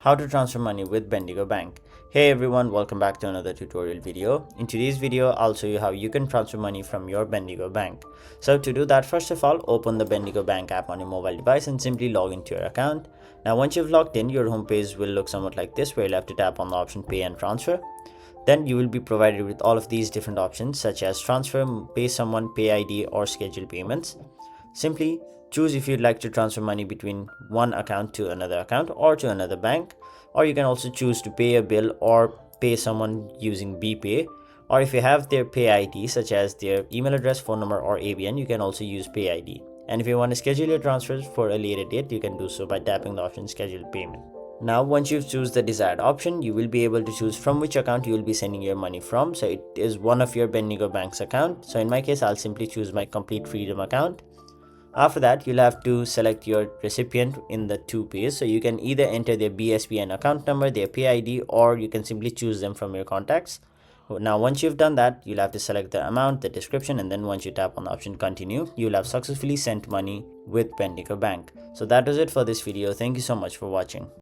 How to transfer money with Bendigo Bank. Hey everyone, welcome back to another tutorial video. In today's video, I'll show you how you can transfer money from your Bendigo Bank. So to do that, first of all, open the Bendigo Bank app on your mobile device and simply log into your account. Now once you've logged in, your homepage will look somewhat like this, where you'll have to tap on the option Pay and Transfer. Then you will be provided with all of these different options such as transfer, pay someone, PayID, or schedule payments. Simply choose if you'd like to transfer money between one account to another account or to another bank, or you can also choose to pay a bill or pay someone using BPay, or if you have their PayID such as their email address, phone number, or ABN, you can also use PayID. And if you want to schedule your transfers for a later date, you can do so by tapping the option Schedule Payment. Now once you choose the desired option, you will be able to choose from which account you will be sending your money from. So it is one of your Bendigo Bank's account. So in my case, I'll simply choose my Complete Freedom account. After that, you'll have to select your recipient in the two pays. So you can either enter their BSBN account number, their PayID, or you can simply choose them from your contacts. Now once you've done that, you'll have to select the amount, the description, and then once you tap on the option continue, you'll have successfully sent money with Bendigo Bank. So that was it for this video. Thank you so much for watching.